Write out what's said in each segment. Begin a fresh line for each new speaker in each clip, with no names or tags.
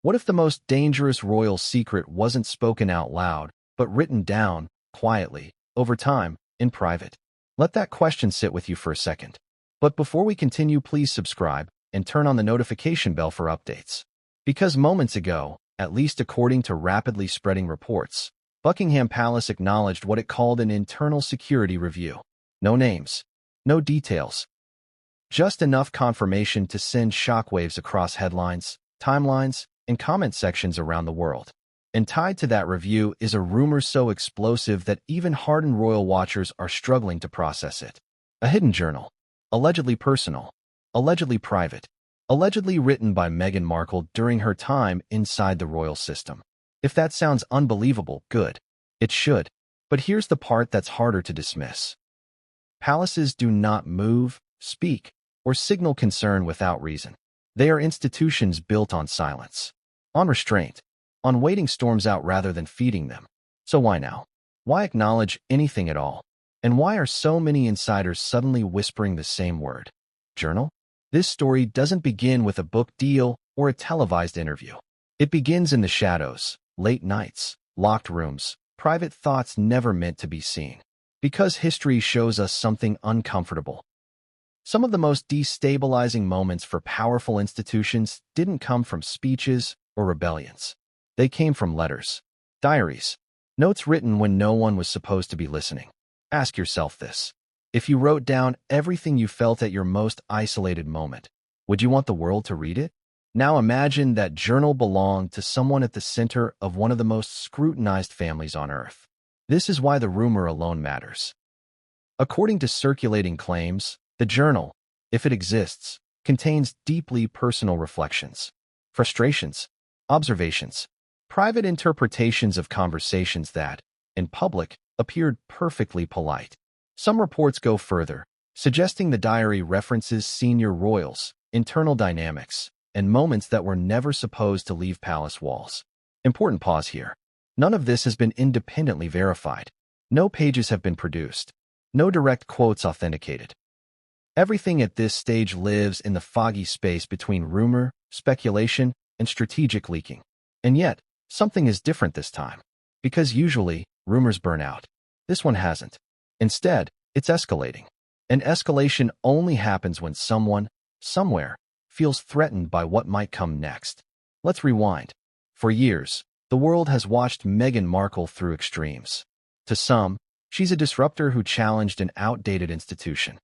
What if the most dangerous royal secret wasn't spoken out loud, but written down, quietly, over time, in private? Let that question sit with you for a second. But before we continue, please subscribe and turn on the notification bell for updates. Because moments ago, at least according to rapidly spreading reports, Buckingham Palace acknowledged what it called an internal security review. No names, no details, just enough confirmation to send shockwaves across headlines, timelines, and comment sections around the world. And tied to that review is a rumor so explosive that even hardened royal watchers are struggling to process it. A hidden journal, allegedly personal, allegedly private, allegedly written by Meghan Markle during her time inside the royal system. If that sounds unbelievable, good. It should. But here's the part that's harder to dismiss. Palaces do not move, speak, or signal concern without reason. They are institutions built on silence, on restraint, on waiting storms out rather than feeding them. So why now? Why acknowledge anything at all? And why are so many insiders suddenly whispering the same word? Journal? This story doesn't begin with a book deal or a televised interview. It begins in the shadows, late nights, locked rooms, private thoughts never meant to be seen. Because history shows us something uncomfortable. Some of the most destabilizing moments for powerful institutions didn't come from speeches or rebellions. They came from letters, diaries, notes written when no one was supposed to be listening. Ask yourself this. If you wrote down everything you felt at your most isolated moment, would you want the world to read it? Now imagine that journal belonged to someone at the center of one of the most scrutinized families on earth. This is why the rumor alone matters. According to circulating claims, the journal, if it exists, contains deeply personal reflections, frustrations, observations, private interpretations of conversations that, in public, appeared perfectly polite. Some reports go further, suggesting the diary references senior royals, internal dynamics, and moments that were never supposed to leave palace walls. Important pause here. None of this has been independently verified. No pages have been produced. No direct quotes authenticated. Everything at this stage lives in the foggy space between rumor, speculation, and strategic leaking. And yet, something is different this time. Because usually, rumors burn out. This one hasn't. Instead, it's escalating. And escalation only happens when someone, somewhere, feels threatened by what might come next. Let's rewind. For years, the world has watched Meghan Markle through extremes. To some, she's a disruptor who challenged an outdated institution.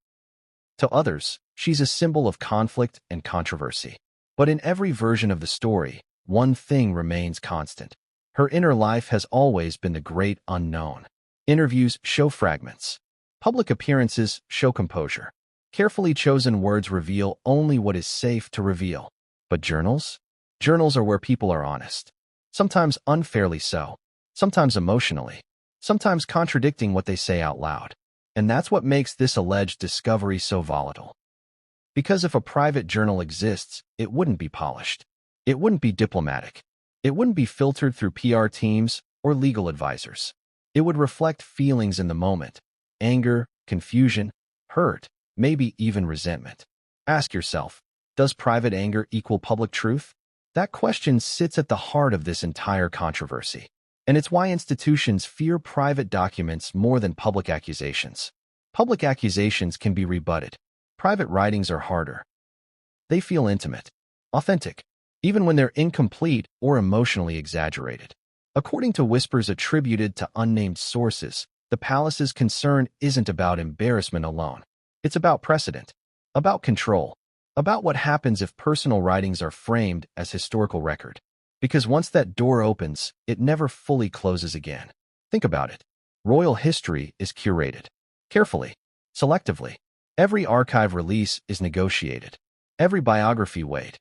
To others, she's a symbol of conflict and controversy. But in every version of the story, one thing remains constant. Her inner life has always been the great unknown. Interviews show fragments. Public appearances show composure. Carefully chosen words reveal only what is safe to reveal. But journals? Journals are where people are honest. Sometimes unfairly so. Sometimes emotionally. Sometimes contradicting what they say out loud. And that's what makes this alleged discovery so volatile. Because if a private journal exists, it wouldn't be polished. It wouldn't be diplomatic. It wouldn't be filtered through PR teams or legal advisors. It would reflect feelings in the moment. Anger, confusion, hurt, maybe even resentment. Ask yourself, does private anger equal public truth? That question sits at the heart of this entire controversy. And it's why institutions fear private documents more than public accusations. Public accusations can be rebutted. Private writings are harder. They feel intimate, authentic, even when they're incomplete or emotionally exaggerated. According to whispers attributed to unnamed sources, the palace's concern isn't about embarrassment alone. It's about precedent, about control, about what happens if personal writings are framed as historical record. Because once that door opens, it never fully closes again. Think about it. Royal history is curated. Carefully. Selectively. Every archive release is negotiated. Every biography weighed.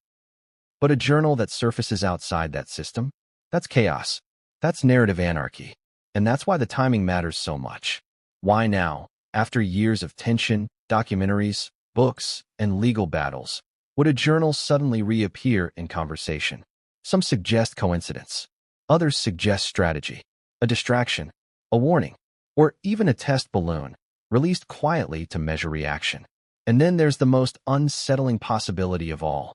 But a journal that surfaces outside that system? That's chaos. That's narrative anarchy. And that's why the timing matters so much. Why now, after years of tension, documentaries, books, and legal battles, would a journal suddenly reappear in conversation? Some suggest coincidence. Others suggest strategy, a distraction, a warning, or even a test balloon, released quietly to measure reaction. And then there's the most unsettling possibility of all.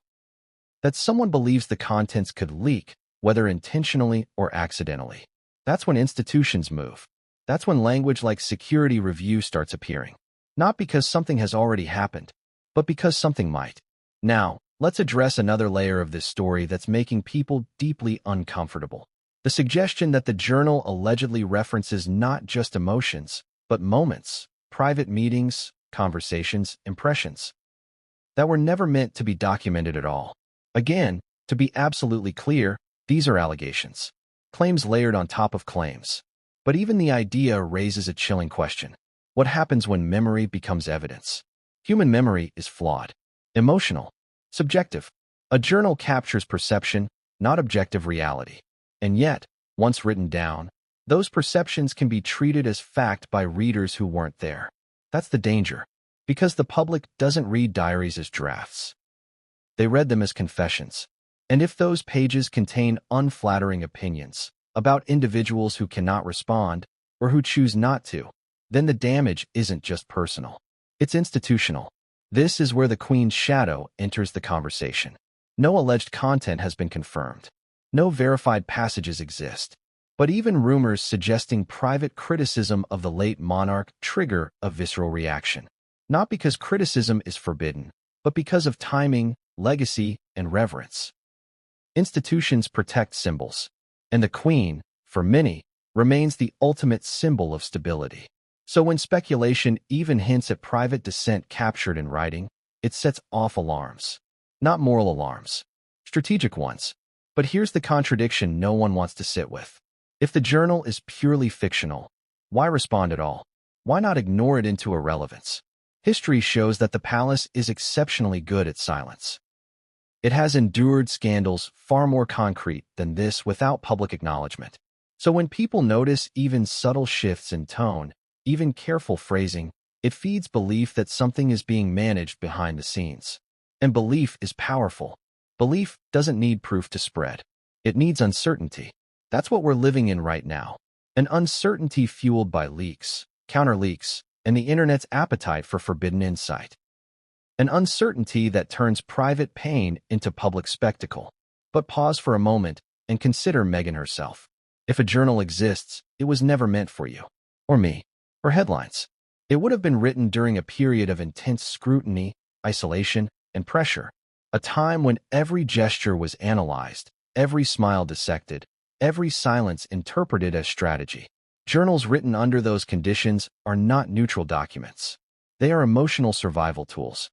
that someone believes the contents could leak, whether intentionally or accidentally. That's when institutions move. That's when language like security review starts appearing. Not because something has already happened, but because something might. Now, let's address another layer of this story that's making people deeply uncomfortable. The suggestion that the journal allegedly references not just emotions, but moments, private meetings, conversations, impressions that were never meant to be documented at all. Again, to be absolutely clear, these are allegations. Claims layered on top of claims. But even the idea raises a chilling question. What happens when memory becomes evidence? Human memory is flawed, emotional, subjective. A journal captures perception, not objective reality. And yet, once written down, those perceptions can be treated as fact by readers who weren't there. That's the danger, because the public doesn't read diaries as drafts. They read them as confessions. And if those pages contain unflattering opinions about individuals who cannot respond or who choose not to, then the damage isn't just personal. It's institutional. This is where the Queen's shadow enters the conversation. No alleged content has been confirmed. No verified passages exist. But even rumors suggesting private criticism of the late monarch trigger a visceral reaction. Not because criticism is forbidden, but because of timing, legacy, and reverence. Institutions protect symbols, and the Queen, for many, remains the ultimate symbol of stability. So when speculation even hints at private dissent captured in writing, it sets off alarms. Not moral alarms, strategic ones. But here's the contradiction no one wants to sit with. If the journal is purely fictional, why respond at all? Why not ignore it into irrelevance? History shows that the palace is exceptionally good at silence. It has endured scandals far more concrete than this without public acknowledgement. So when people notice even subtle shifts in tone, even careful phrasing, it feeds belief that something is being managed behind the scenes. And belief is powerful. Belief doesn't need proof to spread. It needs uncertainty. That's what we're living in right now. An uncertainty fueled by leaks, counter-leaks, and the internet's appetite for forbidden insight. An uncertainty that turns private pain into public spectacle. But pause for a moment and consider Meghan herself. If a journal exists, it was never meant for you, or me, or headlines. It would have been written during a period of intense scrutiny, isolation, and pressure. A time when every gesture was analyzed, every smile dissected, every silence interpreted as strategy. Journals written under those conditions are not neutral documents. They are emotional survival tools.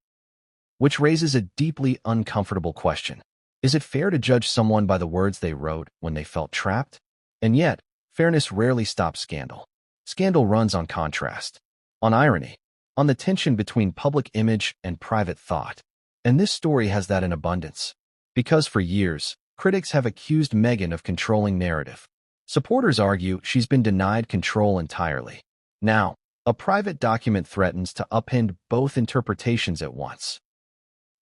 Which raises a deeply uncomfortable question. Is it fair to judge someone by the words they wrote when they felt trapped? And yet, fairness rarely stops scandal. Scandal runs on contrast, on irony, on the tension between public image and private thought. And this story has that in abundance. Because for years, critics have accused Meghan of controlling narrative. Supporters argue she's been denied control entirely. Now, a private document threatens to upend both interpretations at once.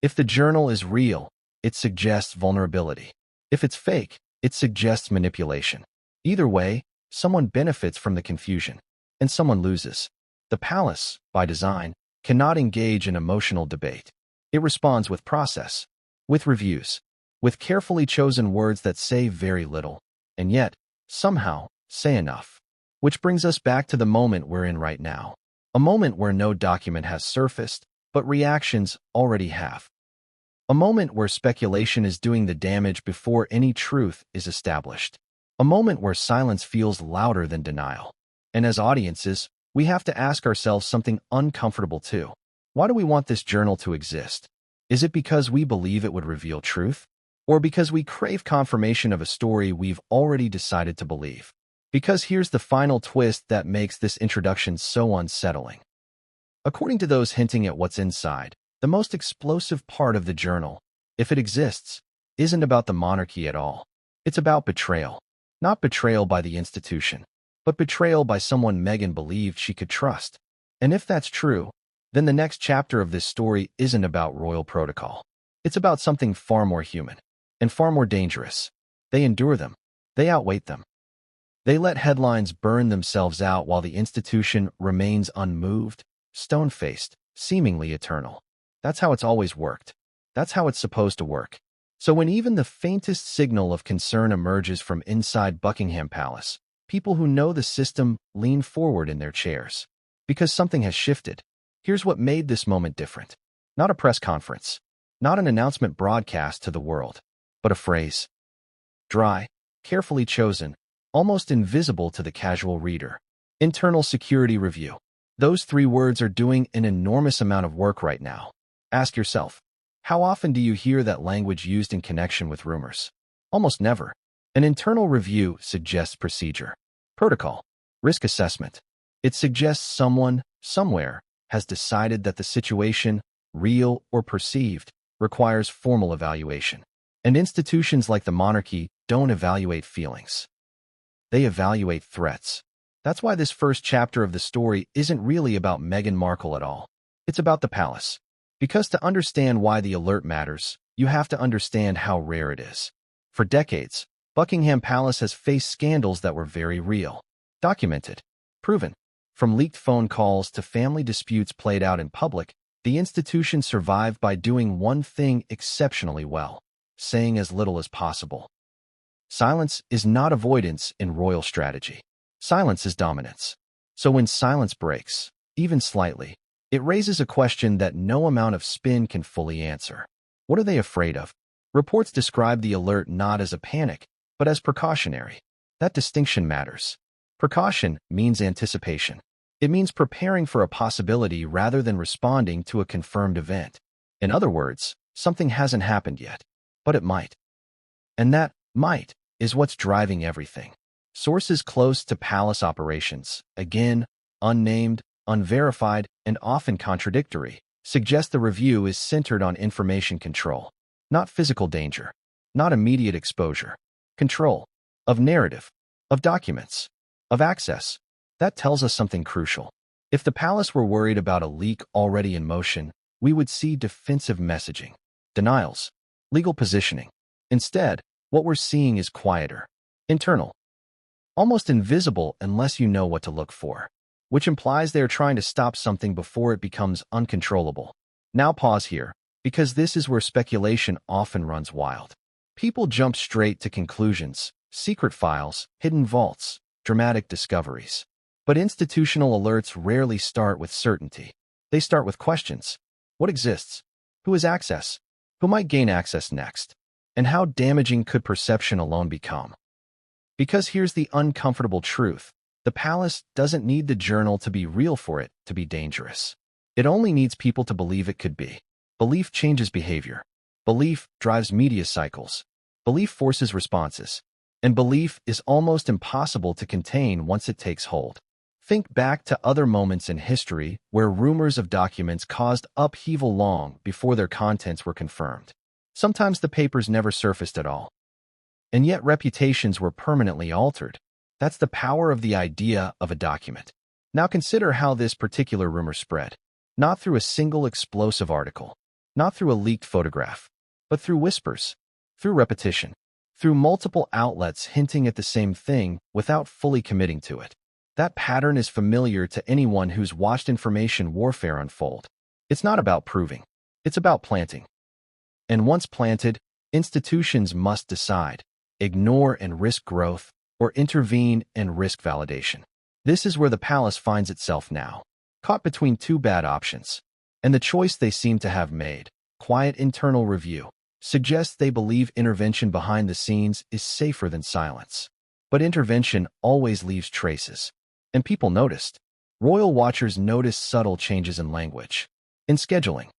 If the journal is real, it suggests vulnerability. If it's fake, it suggests manipulation. Either way, someone benefits from the confusion, and someone loses. The palace, by design, cannot engage in emotional debate. It responds with process, with reviews, with carefully chosen words that say very little, and yet, somehow, say enough. Which brings us back to the moment we're in right now. A moment where no document has surfaced, but reactions already have. A moment where speculation is doing the damage before any truth is established. A moment where silence feels louder than denial. And as audiences, we have to ask ourselves something uncomfortable too. Why do we want this journal to exist? Is it because we believe it would reveal truth? Or because we crave confirmation of a story we've already decided to believe? Because here's the final twist that makes this introduction so unsettling. According to those hinting at what's inside, the most explosive part of the journal, if it exists, isn't about the monarchy at all. It's about betrayal. Not betrayal by the institution, but betrayal by someone Meghan believed she could trust. And if that's true, then the next chapter of this story isn't about royal protocol. It's about something far more human and far more dangerous. They endure them. They outweight them. They let headlines burn themselves out while the institution remains unmoved, stone-faced, seemingly eternal. That's how it's always worked. That's how it's supposed to work. So when even the faintest signal of concern emerges from inside Buckingham Palace, people who know the system lean forward in their chairs. Because something has shifted. Here's what made this moment different. Not a press conference, not an announcement broadcast to the world, but a phrase. Dry, carefully chosen, almost invisible to the casual reader. Internal security review. Those 3 words are doing an enormous amount of work right now. Ask yourself, how often do you hear that language used in connection with rumors? Almost never. An internal review suggests procedure, protocol, risk assessment. It suggests someone, somewhere, has decided that the situation, real or perceived, requires formal evaluation. And institutions like the monarchy don't evaluate feelings. They evaluate threats. That's why this first chapter of the story isn't really about Meghan Markle at all. It's about the palace. Because to understand why the alert matters, you have to understand how rare it is. For decades, Buckingham Palace has faced scandals that were very real. Documented. Proven. From leaked phone calls to family disputes played out in public, the institution survived by doing one thing exceptionally well: saying as little as possible. Silence is not avoidance in royal strategy. Silence is dominance. So when silence breaks, even slightly, it raises a question that no amount of spin can fully answer. What are they afraid of? Reports describe the alert not as a panic, but as precautionary. That distinction matters. Precaution means anticipation. It means preparing for a possibility rather than responding to a confirmed event. In other words, something hasn't happened yet, but it might. And that might is what's driving everything. Sources close to palace operations, again, unnamed, unverified, and often contradictory, suggest the review is centered on information control, not physical danger, not immediate exposure. Control of narrative, of documents, of access. That tells us something crucial. If the palace were worried about a leak already in motion, we would see defensive messaging, denials, legal positioning. Instead, what we're seeing is quieter, internal, almost invisible unless you know what to look for, which implies they are trying to stop something before it becomes uncontrollable. Now pause here, because this is where speculation often runs wild. People jump straight to conclusions, secret files, hidden vaults, dramatic discoveries. But institutional alerts rarely start with certainty. They start with questions. What exists? Who has access? Who might gain access next? And how damaging could perception alone become? Because here's the uncomfortable truth. The palace doesn't need the journal to be real for it to be dangerous. It only needs people to believe it could be. Belief changes behavior. Belief drives media cycles. Belief forces responses. And belief is almost impossible to contain once it takes hold. Think back to other moments in history where rumors of documents caused upheaval long before their contents were confirmed. Sometimes the papers never surfaced at all. And yet reputations were permanently altered. That's the power of the idea of a document. Now consider how this particular rumor spread. Not through a single explosive article, not through a leaked photograph, but through whispers, through repetition, through multiple outlets hinting at the same thing without fully committing to it. That pattern is familiar to anyone who's watched information warfare unfold. It's not about proving. It's about planting. And once planted, institutions must decide: ignore and risk growth, or intervene and risk validation. This is where the palace finds itself now, caught between 2 bad options. And the choice they seem to have made, quiet internal review, suggests they believe intervention behind the scenes is safer than silence. But intervention always leaves traces. And people noticed. Royal watchers noticed subtle changes in language, in scheduling,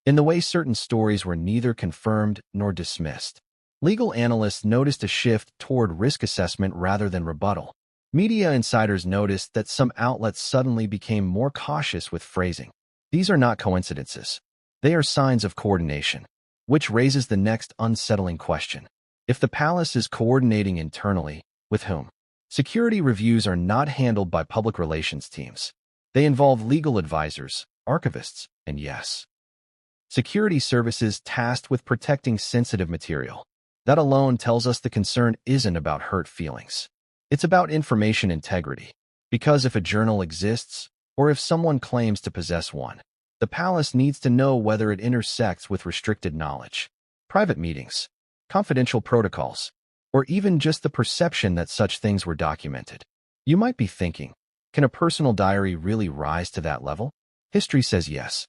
in the way certain stories were neither confirmed nor dismissed. Legal analysts noticed a shift toward risk assessment rather than rebuttal. Media insiders noticed that some outlets suddenly became more cautious with phrasing. These are not coincidences. They are signs of coordination, which raises the next unsettling question. If the palace is coordinating internally, with whom? Security reviews are not handled by public relations teams. They involve legal advisors, archivists, and yes, security services tasked with protecting sensitive material. That alone tells us the concern isn't about hurt feelings. It's about information integrity. Because if a journal exists, or if someone claims to possess one, the palace needs to know whether it intersects with restricted knowledge. private meetings, confidential protocols, or even just the perception that such things were documented. You might be thinking, can a personal diary really rise to that level? History says yes.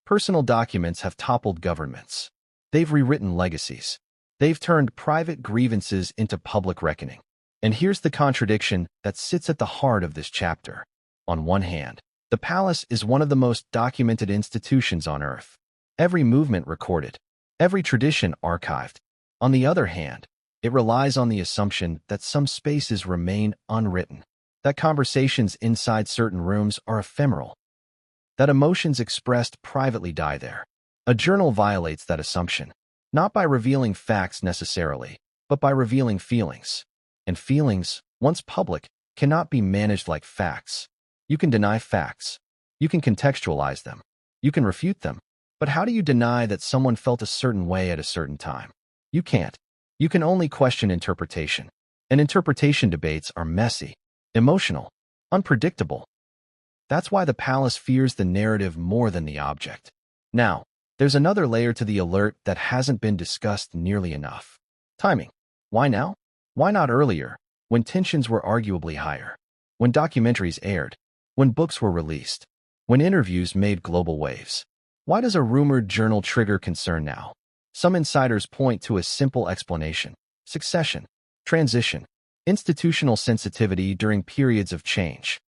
Personal documents have toppled governments. They've rewritten legacies. They've turned private grievances into public reckoning. And here's the contradiction that sits at the heart of this chapter. On one hand, the palace is one of the most documented institutions on Earth. Every movement recorded, every tradition archived. On the other hand, it relies on the assumption that some spaces remain unwritten, that conversations inside certain rooms are ephemeral, that emotions expressed privately die there. A journal violates that assumption, not by revealing facts necessarily, but by revealing feelings. And feelings, once public, cannot be managed like facts. You can deny facts. You can contextualize them. You can refute them. But how do you deny that someone felt a certain way at a certain time? You can't. You can only question interpretation. And interpretation debates are messy, emotional, unpredictable. That's why the palace fears the narrative more than the object. Now, there's another layer to the alert that hasn't been discussed nearly enough. Timing. Why now? Why not earlier, when tensions were arguably higher? When documentaries aired? When books were released? When interviews made global waves? Why does a rumored journal trigger concern now? Some insiders point to a simple explanation: succession, transition, institutional sensitivity during periods of change.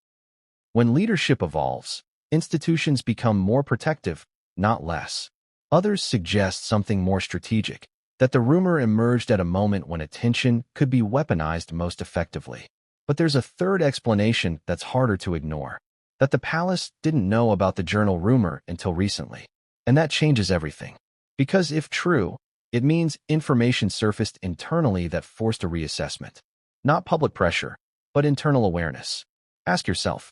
When leadership evolves, institutions become more protective, not less. Others suggest something more strategic, that the rumor emerged at a moment when attention could be weaponized most effectively. But there's a third explanation that's harder to ignore, that the palace didn't know about the journal rumor until recently. And that changes everything. Because if true, it means information surfaced internally that forced a reassessment. Not public pressure, but internal awareness. Ask yourself,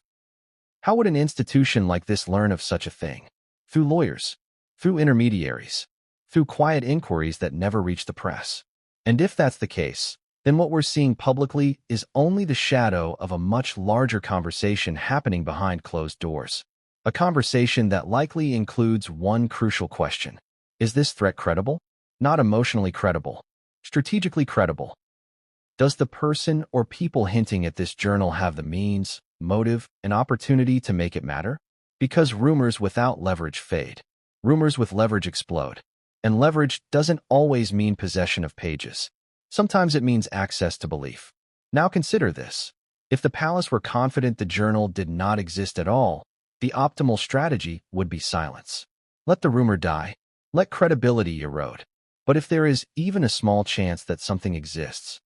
how would an institution like this learn of such a thing? Through lawyers, through intermediaries, through quiet inquiries that never reach the press. And if that's the case, then what we're seeing publicly is only the shadow of a much larger conversation happening behind closed doors. A conversation that likely includes one crucial question. Is this threat credible? Not emotionally credible, strategically credible. Does the person or people hinting at this journal have the means, motive, and opportunity to make it matter? Because rumors without leverage fade. Rumors with leverage explode. And leverage doesn't always mean possession of pages. Sometimes it means access to belief. Now consider this. If the palace were confident the journal did not exist at all, the optimal strategy would be silence. Let the rumor die. Let credibility erode. But if there is even a small chance that something exists,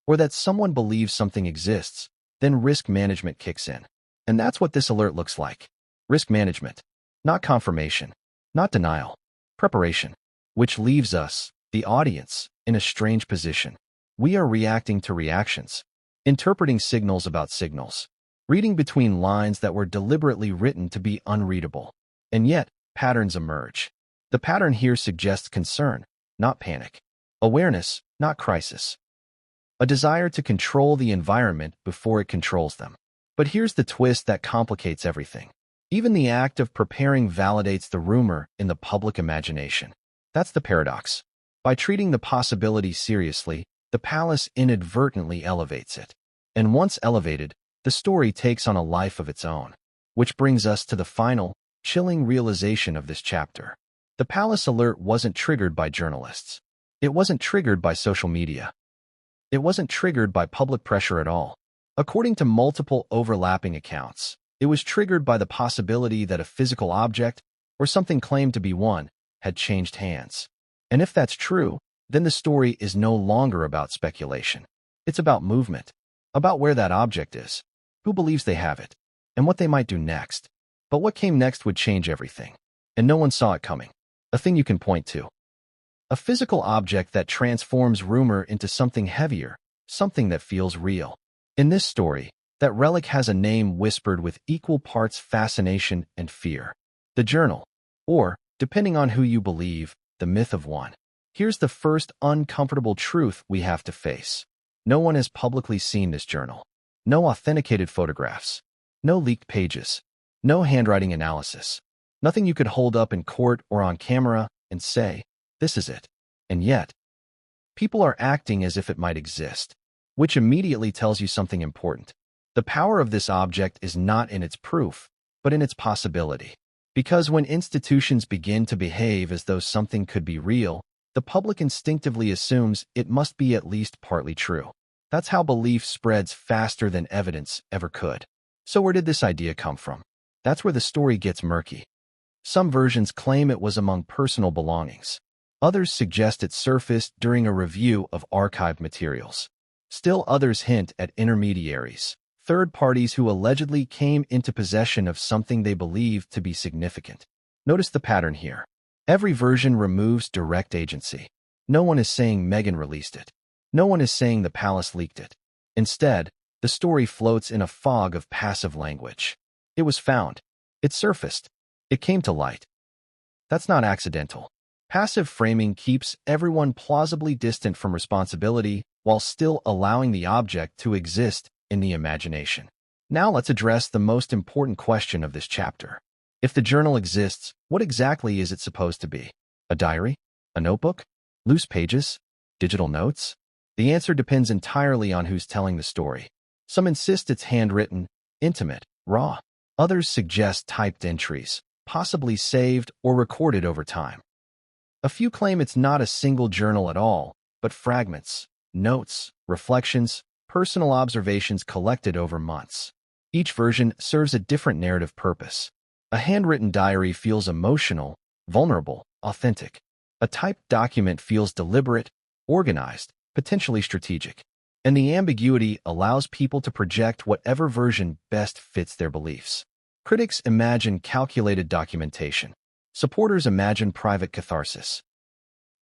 or that someone believes something exists, then risk management kicks in. And that's what this alert looks like. Risk management. Not confirmation. Not denial. Preparation. Which leaves us, the audience, in a strange position. We are reacting to reactions, interpreting signals about signals, reading between lines that were deliberately written to be unreadable. And yet, patterns emerge. The pattern here suggests concern, not panic. Awareness, not crisis. A desire to control the environment before it controls them. But here's the twist that complicates everything. Even the act of preparing validates the rumor in the public imagination. That's the paradox. By treating the possibility seriously, the palace inadvertently elevates it. And once elevated, the story takes on a life of its own. Which brings us to the final, chilling realization of this chapter. The palace alert wasn't triggered by journalists. It wasn't triggered by social media. It wasn't triggered by public pressure at all. According to multiple overlapping accounts, it was triggered by the possibility that a physical object, or something claimed to be one, had changed hands. And if that's true, then the story is no longer about speculation. It's about movement, about where that object is, who believes they have it, and what they might do next. But what came next would change everything, and no one saw it coming. A thing you can point to. A physical object that transforms rumor into something heavier, something that feels real. In this story, that relic has a name whispered with equal parts fascination and fear. The journal, or, depending on who you believe, the myth of one. Here's the first uncomfortable truth we have to face. No one has publicly seen this journal. No authenticated photographs. No leaked pages. No handwriting analysis. Nothing you could hold up in court or on camera and say, this is it. And yet, people are acting as if it might exist, which immediately tells you something important. The power of this object is not in its proof, but in its possibility. Because when institutions begin to behave as though something could be real, the public instinctively assumes it must be at least partly true. That's how belief spreads faster than evidence ever could. So where did this idea come from? That's where the story gets murky. Some versions claim it was among personal belongings. Others suggest it surfaced during a review of archived materials. Still others hint at intermediaries, third parties who allegedly came into possession of something they believed to be significant. Notice the pattern here. Every version removes direct agency. No one is saying Meghan released it. No one is saying the palace leaked it. Instead, the story floats in a fog of passive language. It was found. It surfaced. It came to light. That's not accidental. Passive framing keeps everyone plausibly distant from responsibility while still allowing the object to exist in the imagination. Now let's address the most important question of this chapter. If the journal exists, what exactly is it supposed to be? A diary? A notebook? Loose pages? Digital notes? The answer depends entirely on who's telling the story. Some insist it's handwritten, intimate, raw. Others suggest typed entries, possibly saved or recorded over time. A few claim it's not a single journal at all, but fragments, notes, reflections, personal observations collected over months. Each version serves a different narrative purpose. A handwritten diary feels emotional, vulnerable, authentic. A typed document feels deliberate, organized, potentially strategic. And the ambiguity allows people to project whatever version best fits their beliefs. Critics imagine calculated documentation. Supporters imagine private catharsis.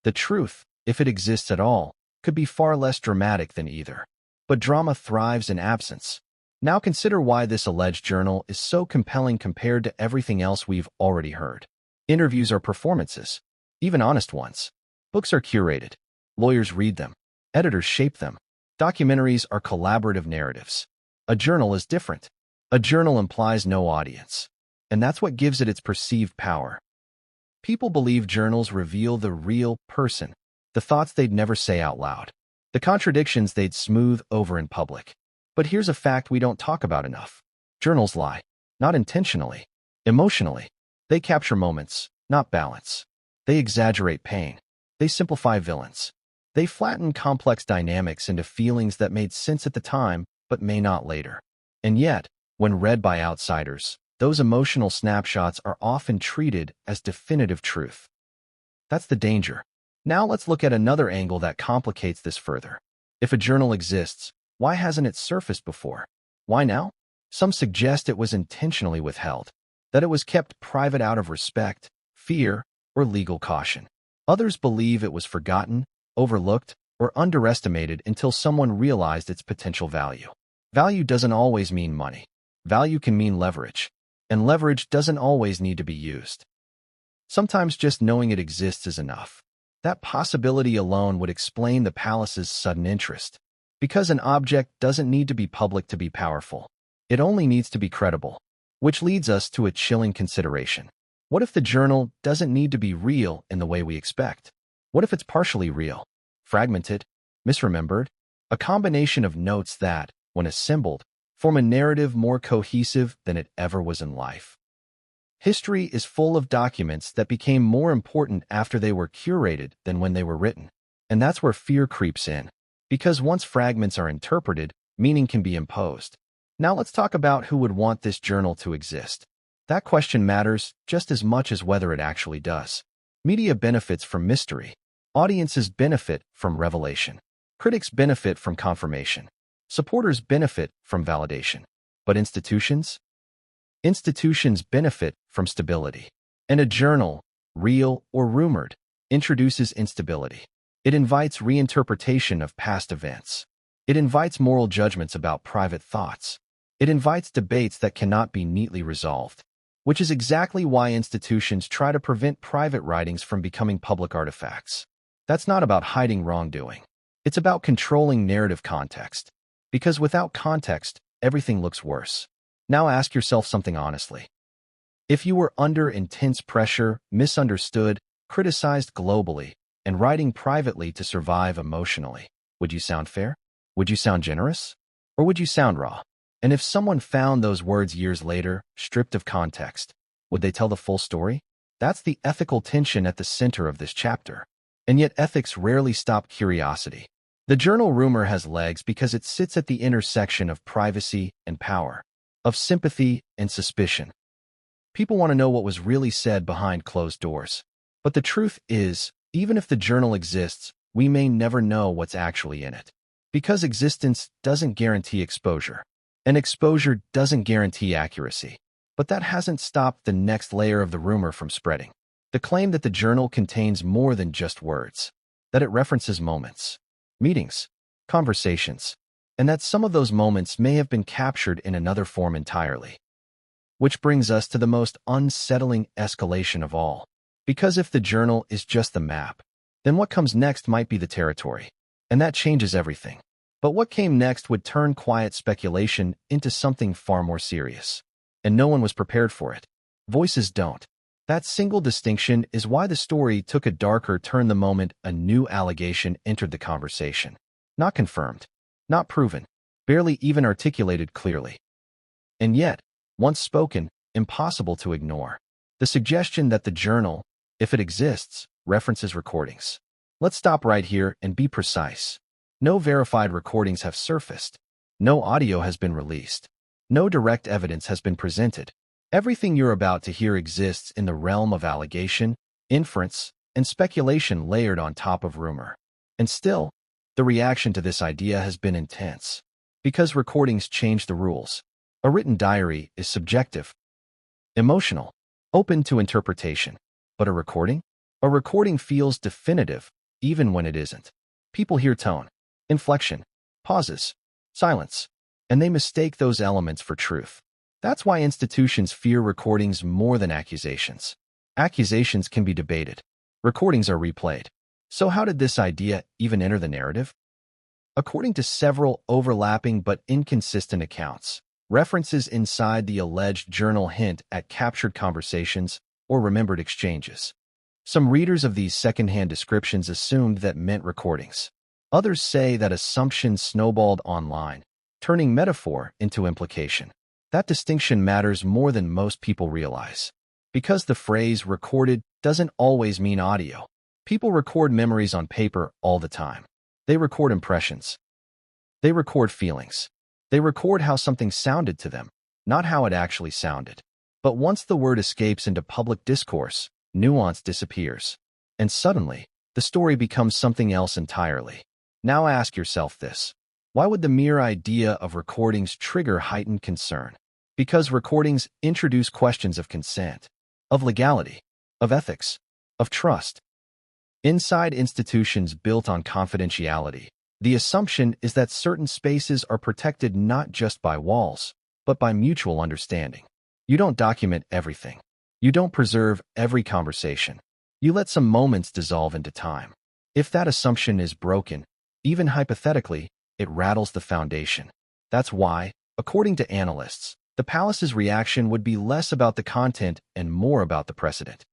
The truth, if it exists at all, could be far less dramatic than either. But drama thrives in absence. Now consider why this alleged journal is so compelling compared to everything else we've already heard. Interviews are performances, even honest ones. Books are curated. Lawyers read them. Editors shape them. Documentaries are collaborative narratives. A journal is different. A journal implies no audience. And that's what gives it its perceived power. People believe journals reveal the real person, the thoughts they'd never say out loud, the contradictions they'd smooth over in public. But here's a fact we don't talk about enough. Journals lie, not intentionally, emotionally. They capture moments, not balance. They exaggerate pain. They simplify villains. They flatten complex dynamics into feelings that made sense at the time, but may not later. And yet, when read by outsiders, those emotional snapshots are often treated as definitive truth. That's the danger. Now let's look at another angle that complicates this further. If a journal exists, why hasn't it surfaced before? Why now? Some suggest it was intentionally withheld, that it was kept private out of respect, fear, or legal caution. Others believe it was forgotten, overlooked, or underestimated until someone realized its potential value. Value doesn't always mean money. Value can mean leverage, and leverage doesn't always need to be used. Sometimes just knowing it exists is enough. That possibility alone would explain the palace's sudden interest. Because an object doesn't need to be public to be powerful. It only needs to be credible. Which leads us to a chilling consideration. What if the journal doesn't need to be real in the way we expect? What if it's partially real, fragmented, misremembered? A combination of notes that, when assembled, form a narrative more cohesive than it ever was in life. History is full of documents that became more important after they were curated than when they were written. And that's where fear creeps in. Because once fragments are interpreted, meaning can be imposed. Now let's talk about who would want this journal to exist. That question matters just as much as whether it actually does. Media benefits from mystery. Audiences benefit from revelation. Critics benefit from confirmation. Supporters benefit from validation. But institutions? Institutions benefit from stability. And a journal, real or rumored, introduces instability. It invites reinterpretation of past events. It invites moral judgments about private thoughts. It invites debates that cannot be neatly resolved, which is exactly why institutions try to prevent private writings from becoming public artifacts. That's not about hiding wrongdoing. It's about controlling narrative context. Because without context, everything looks worse. Now ask yourself something honestly. If you were under intense pressure, misunderstood, criticized globally, and writing privately to survive emotionally. Would you sound fair? Would you sound generous? Or would you sound raw? And if someone found those words years later, stripped of context, would they tell the full story? That's the ethical tension at the center of this chapter. And yet ethics rarely stop curiosity. The journal rumor has legs because it sits at the intersection of privacy and power, of sympathy and suspicion. People want to know what was really said behind closed doors. But the truth is, even if the journal exists, we may never know what's actually in it. Because existence doesn't guarantee exposure, and exposure doesn't guarantee accuracy. But that hasn't stopped the next layer of the rumor from spreading. The claim that the journal contains more than just words, that it references moments, meetings, conversations, and that some of those moments may have been captured in another form entirely. Which brings us to the most unsettling escalation of all. Because if the journal is just the map, then what comes next might be the territory. And that changes everything. But what came next would turn quiet speculation into something far more serious. And no one was prepared for it. Voices don't. That single distinction is why the story took a darker turn the moment a new allegation entered the conversation. Not confirmed, not proven, barely even articulated clearly. And yet, once spoken, impossible to ignore. The suggestion that the journal, if it exists, references recordings. Let's stop right here and be precise. No verified recordings have surfaced. No audio has been released. No direct evidence has been presented. Everything you're about to hear exists in the realm of allegation, inference, and speculation layered on top of rumor. And still, the reaction to this idea has been intense. Because recordings change the rules. A written diary is subjective, emotional, open to interpretation. But a recording? A recording feels definitive, even when it isn't. People hear tone, inflection, pauses, silence, and they mistake those elements for truth. That's why institutions fear recordings more than accusations. Accusations can be debated. Recordings are replayed. So how did this idea even enter the narrative? According to several overlapping but inconsistent accounts, references inside the alleged journal hint at captured conversations or remembered exchanges. Some readers of these secondhand descriptions assumed that meant recordings. Others say that assumption snowballed online, turning metaphor into implication. That distinction matters more than most people realize. Because the phrase recorded doesn't always mean audio. People record memories on paper all the time. They record impressions. They record feelings. They record how something sounded to them, not how it actually sounded. But once the word escapes into public discourse, nuance disappears. And suddenly, the story becomes something else entirely. Now ask yourself this. Why would the mere idea of recordings trigger heightened concern? Because recordings introduce questions of consent, of legality, of ethics, of trust. Inside institutions built on confidentiality, the assumption is that certain spaces are protected not just by walls, but by mutual understanding. You don't document everything. You don't preserve every conversation. You let some moments dissolve into time. If that assumption is broken, even hypothetically, it rattles the foundation. That's why, according to analysts, the palace's reaction would be less about the content and more about the precedent.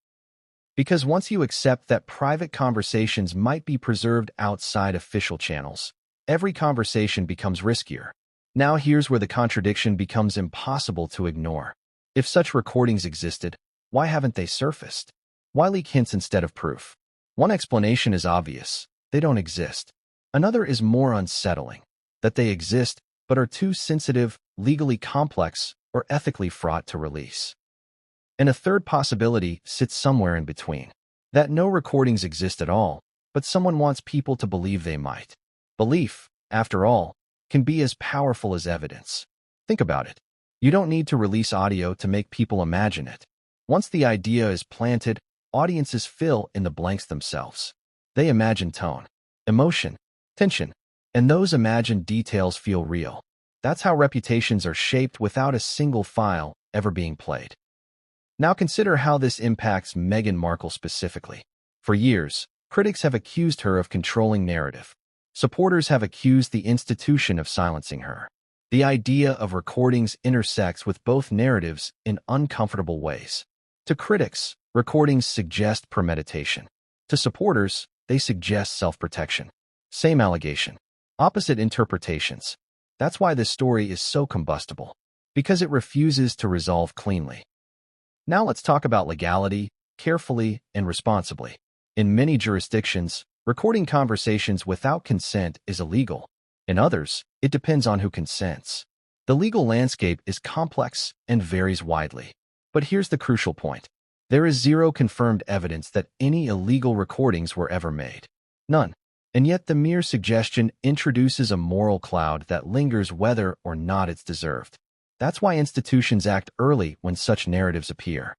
Because once you accept that private conversations might be preserved outside official channels, every conversation becomes riskier. Now here's where the contradiction becomes impossible to ignore. If such recordings existed, why haven't they surfaced? Why leak hints instead of proof? One explanation is obvious. They don't exist. Another is more unsettling, that they exist but are too sensitive, legally complex, or ethically fraught to release. And a third possibility sits somewhere in between, that no recordings exist at all, but someone wants people to believe they might. Belief, after all, can be as powerful as evidence. Think about it. You don't need to release audio to make people imagine it. Once the idea is planted, audiences fill in the blanks themselves. They imagine tone, emotion, tension, and those imagined details feel real. That's how reputations are shaped without a single file ever being played. Now consider how this impacts Meghan Markle specifically. For years, critics have accused her of controlling narrative. Supporters have accused the institution of silencing her. The idea of recordings intersects with both narratives in uncomfortable ways. To critics, recordings suggest premeditation. To supporters, they suggest self-protection. Same allegation. Opposite interpretations. That's why this story is so combustible. Because it refuses to resolve cleanly. Now let's talk about legality, carefully and responsibly. In many jurisdictions, recording conversations without consent is illegal. In others, it depends on who consents. The legal landscape is complex and varies widely. But here's the crucial point. There is zero confirmed evidence that any illegal recordings were ever made. None. And yet the mere suggestion introduces a moral cloud that lingers whether or not it's deserved. That's why institutions act early when such narratives appear.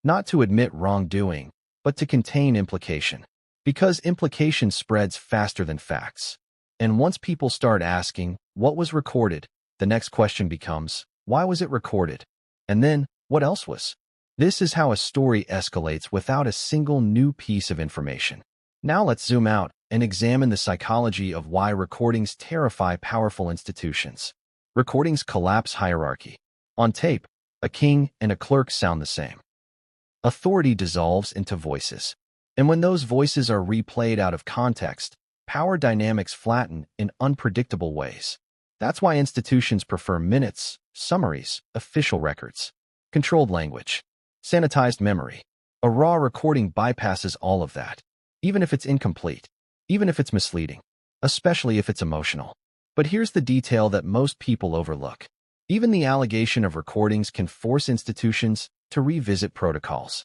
Not to admit wrongdoing, but to contain implication. Because implication spreads faster than facts. And once people start asking, what was recorded, the next question becomes, why was it recorded? And then, what else was? This is how a story escalates without a single new piece of information. Now let's zoom out and examine the psychology of why recordings terrify powerful institutions. Recordings collapse hierarchy. On tape, a king and a clerk sound the same. Authority dissolves into voices. And when those voices are replayed out of context, power dynamics flatten in unpredictable ways. That's why institutions prefer minutes, summaries, official records, controlled language, sanitized memory. A raw recording bypasses all of that, even if it's incomplete, even if it's misleading, especially if it's emotional. But here's the detail that most people overlook. Even the allegation of recordings can force institutions to revisit protocols.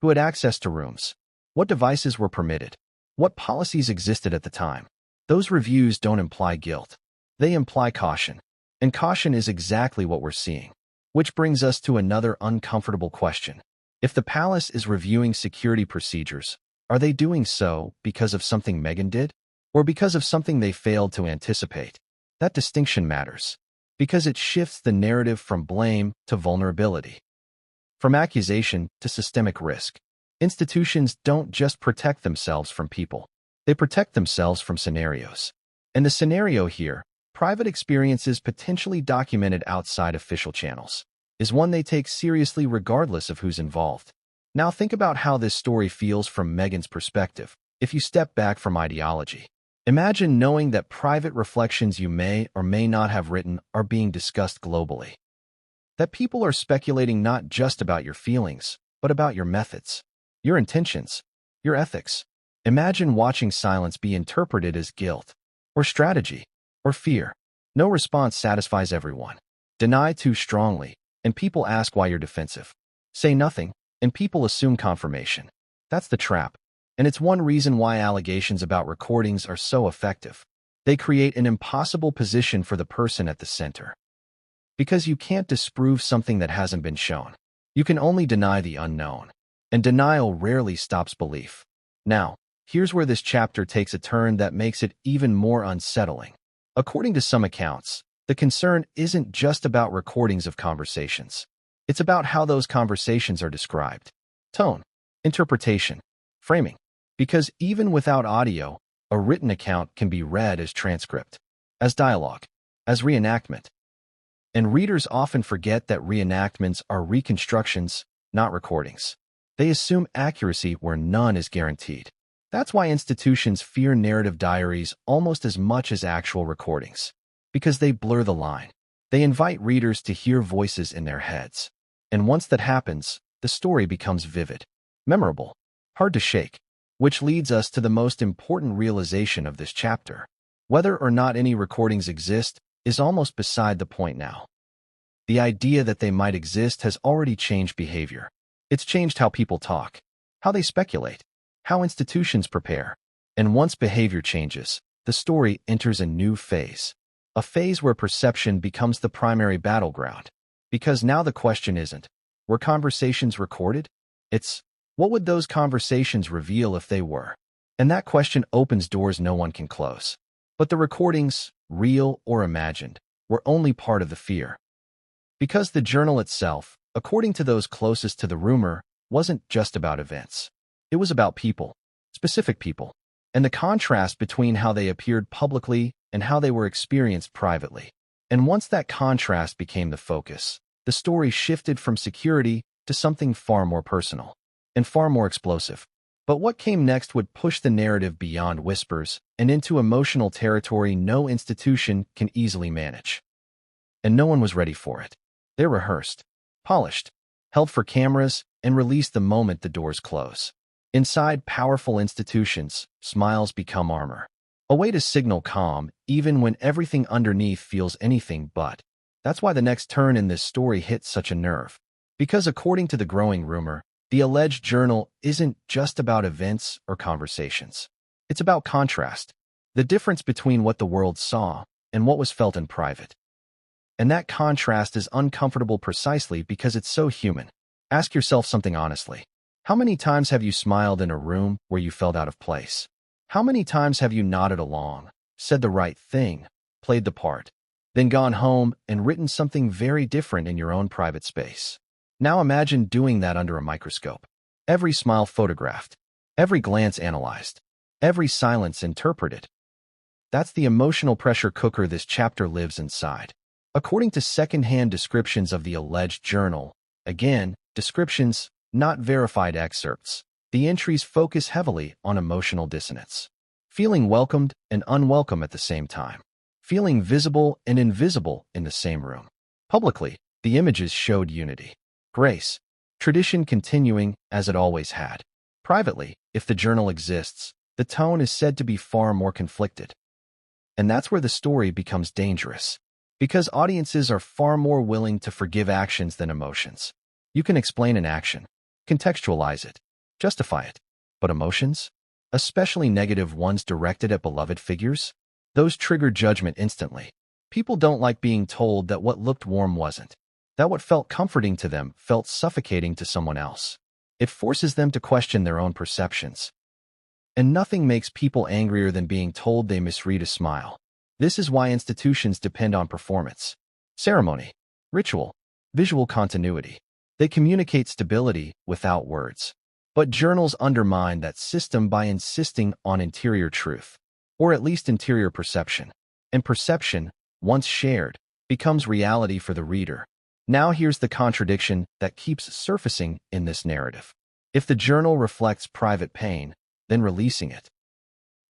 Who had access to rooms? What devices were permitted? What policies existed at the time? Those reviews don't imply guilt. They imply caution. And caution is exactly what we're seeing. Which brings us to another uncomfortable question. If the palace is reviewing security procedures, are they doing so because of something Meghan did? Or because of something they failed to anticipate? That distinction matters. Because it shifts the narrative from blame to vulnerability. From accusation to systemic risk. Institutions don't just protect themselves from people. They protect themselves from scenarios. And the scenario here, private experiences potentially documented outside official channels, is one they take seriously regardless of who's involved. Now think about how this story feels from Meghan's perspective, if you step back from ideology. Imagine knowing that private reflections you may or may not have written are being discussed globally. That people are speculating not just about your feelings, but about your methods, your intentions, your ethics. Imagine watching silence be interpreted as guilt, or strategy, or fear. No response satisfies everyone. Deny too strongly, and people ask why you're defensive. Say nothing, and people assume confirmation. That's the trap. And it's one reason why allegations about recordings are so effective. They create an impossible position for the person at the center. Because you can't disprove something that hasn't been shown. You can only deny the unknown. And denial rarely stops belief. Now, here's where this chapter takes a turn that makes it even more unsettling. According to some accounts, the concern isn't just about recordings of conversations. It's about how those conversations are described. Tone, interpretation, framing. Because even without audio, a written account can be read as transcript, as dialogue, as reenactment. And readers often forget that reenactments are reconstructions, not recordings. They assume accuracy where none is guaranteed. That's why institutions fear narrative diaries almost as much as actual recordings. Because they blur the line. They invite readers to hear voices in their heads. And once that happens, the story becomes vivid, memorable, hard to shake. Which leads us to the most important realization of this chapter. Whether or not any recordings exist is almost beside the point now. The idea that they might exist has already changed behavior. It's changed how people talk, how they speculate, how institutions prepare. And once behavior changes, the story enters a new phase. A phase where perception becomes the primary battleground. Because now the question isn't, were conversations recorded? It's, what would those conversations reveal if they were? And that question opens doors no one can close. But the recordings, real or imagined, were only part of the fear. Because the journal itself, according to those closest to the rumor, wasn't just about events. It was about people, specific people, and the contrast between how they appeared publicly and how they were experienced privately. And once that contrast became the focus, the story shifted from security to something far more personal and far more explosive. But what came next would push the narrative beyond whispers and into emotional territory no institution can easily manage. And no one was ready for it. They're rehearsed, polished, held for cameras, and released the moment the doors close. Inside powerful institutions, smiles become armor. A way to signal calm, even when everything underneath feels anything but. That's why the next turn in this story hits such a nerve. Because according to the growing rumor, the alleged journal isn't just about events or conversations. It's about contrast, the difference between what the world saw and what was felt in private. And that contrast is uncomfortable precisely because it's so human. Ask yourself something honestly. How many times have you smiled in a room where you felt out of place? How many times have you nodded along, said the right thing, played the part, then gone home and written something very different in your own private space? Now imagine doing that under a microscope. Every smile photographed, every glance analyzed, every silence interpreted. That's the emotional pressure cooker this chapter lives inside. According to second-hand descriptions of the alleged journal, again, descriptions, not verified excerpts, the entries focus heavily on emotional dissonance. Feeling welcomed and unwelcome at the same time. Feeling visible and invisible in the same room. Publicly, the images showed unity, grace, tradition continuing as it always had. Privately, if the journal exists, the tone is said to be far more conflicted. And that's where the story becomes dangerous. Because audiences are far more willing to forgive actions than emotions. You can explain an action, contextualize it, justify it. But emotions, especially negative ones directed at beloved figures, those trigger judgment instantly. People don't like being told that what looked warm wasn't, that what felt comforting to them felt suffocating to someone else. It forces them to question their own perceptions. And nothing makes people angrier than being told they misread a smile. This is why institutions depend on performance, ceremony, ritual, visual continuity. They communicate stability without words. But journals undermine that system by insisting on interior truth, or at least interior perception. And perception, once shared, becomes reality for the reader. Now here's the contradiction that keeps surfacing in this narrative. If the journal reflects private pain, then releasing it,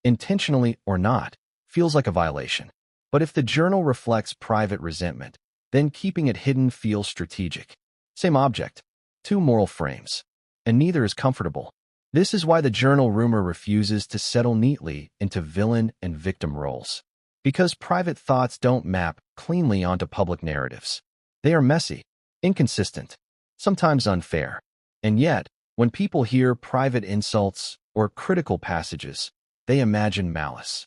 intentionally or not, feels like a violation. But if the journal reflects private resentment, then keeping it hidden feels strategic. Same object, two moral frames, and neither is comfortable. This is why the journal rumor refuses to settle neatly into villain and victim roles. Because private thoughts don't map cleanly onto public narratives. They are messy, inconsistent, sometimes unfair. And yet, when people hear private insults or critical passages, they imagine malice.